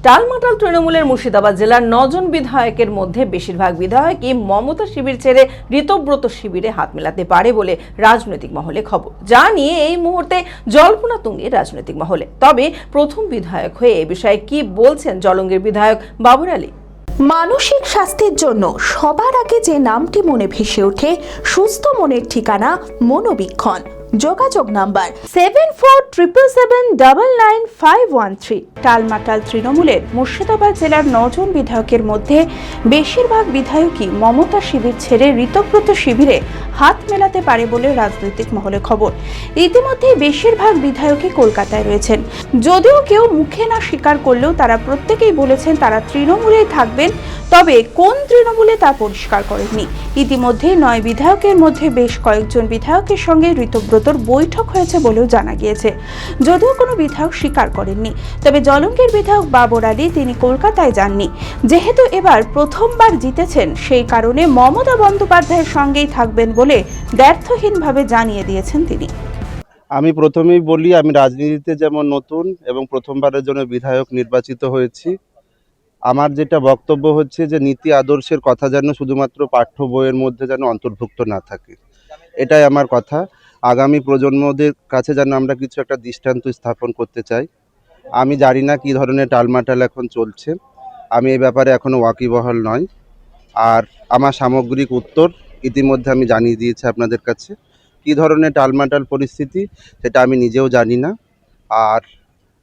টালমাটাল তৃণমূলের মুর্শিদাবাদ জেলার 9 জন বিধায়কের মধ্যে বেশিরভাগ বিধায়কই মমতা শিবির ছেড়ে ঋতব্রত শিবিরে হাত মেলাতে পারে বলে রাজনৈতিক মহলে খবর, যা নিয়ে এই মুহূর্তে জল্পনা তুঙ্গে রাজনৈতিক মহলে। তবে প্রথম বিধায়ক হয়ে এ বিষয়ে কি বলছেন জলঙ্গির বিধায়ক বাবর আলী? মানসিক স্বাস্থ্যের জন্য সবার আগে যে নামটি মনে ভেসে ওঠে, সুস্থ মনের ঠিকানা মনোবীক্ষণ। যোগাযোগ নাম্বার 7477799513। টালমাটাল তৃণমূলের মুর্শিদাবাদ জেলার 9 জন বিধায়কের মধ্যে বেশিরভাগ বিধায়কই মমতা শিবির ছেড়ে ঋতব্রত শিবিরে হাত মেলাতে পারে বলে রাজনৈতিক মহলে খবর। ইতিমধ্যে বেশিরভাগ বিধায়কই কলকাতায় রয়েছেন। যদিও কেউ মুখে না স্বীকার করলেও তারা প্রত্যেকেই বলেছেন তারা তৃণমূলেই থাকবেন, তবে কোন তৃণমূলে তা পরিষ্কার করেননি। ইতিমধ্যে 9 বিধায়কের মধ্যে বেশ কয়েকজন বিধায়কের সঙ্গে ঋতব্রতর বৈঠক হয়েছে বলেও জানা গিয়েছে। যদিও কোনো বিধায়ক স্বীকার করেননি, তবে জলঙ্গির বিধায়ক বাবর আলী তিনি কলকাতায় যাননি। যেহেতু এবার প্রথমবার জিতেছেন, সেই কারণে মমতা বন্দ্যোপাধ্যায়ের সঙ্গেই থাকবেন বলে দ্ব্যর্থহীনভাবে জানিয়ে দিয়েছেন তিনি। আমি প্রথমেই বলি, আমি রাজনীতিতে যেমন নতুন এবং প্রথমবারের জন্য বিধায়ক নির্বাচিত হয়েছি। আমার যেটা বক্তব্য হচ্ছে যে নীতি আদর্শের কথা যেন শুধুমাত্র পাঠ্য বইয়ের মধ্যে যেন অন্তর্ভুক্ত না থাকে, এটাই আমার কথা। আগামী প্রজন্মদের কাছে যেন আমরা কিছু একটা দৃষ্টান্ত স্থাপন করতে চাই। আমি জানি না কী ধরনের টালমাটাল এখন চলছে, আমি এই ব্যাপারে এখনও ওয়াকিবহাল নয়। আর আমার সামগ্রিক উত্তর ইতিমধ্যে আমি জানিয়ে দিয়েছি আপনাদের কাছে। কী ধরনের টালমাটাল পরিস্থিতি সেটা আমি নিজেও জানি না, আর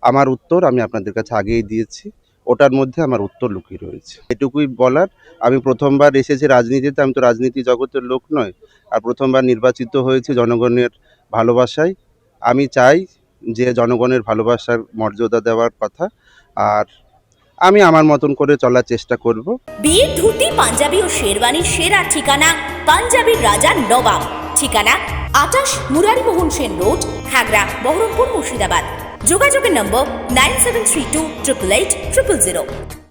আমার উত্তর আমি আপনাদের কাছে আগেই দিয়েছি, ওটার মধ্যে আমার উত্তর লুকিয়ে রয়েছে। এটুকুই বলার। আমি প্রথমবার এসেছি রাজনীতিতে, আমি তো রাজনীতি জগতের লোক নয়, আর প্রথমবার নির্বাচিত হয়েছি জনগণের ভালোবাসায়। আমি চাই যে জনগণের ভালোবাসার মর্যাদা দেওয়ার কথা, আর আমি আমার মতন করে চলার চেষ্টা করব। বিয়ের ধুতি, পাঞ্জাবি ও শেরওয়ানির সেরা ঠিকানা পাঞ্জাবির রাজা নবাব। ঠিকানা 28 মুরারি মোহন সেন রোড, খাগড়া, বহরমপুর, মুর্শিদাবাদ। যোগাযোগের নম্বর 9732 888 000।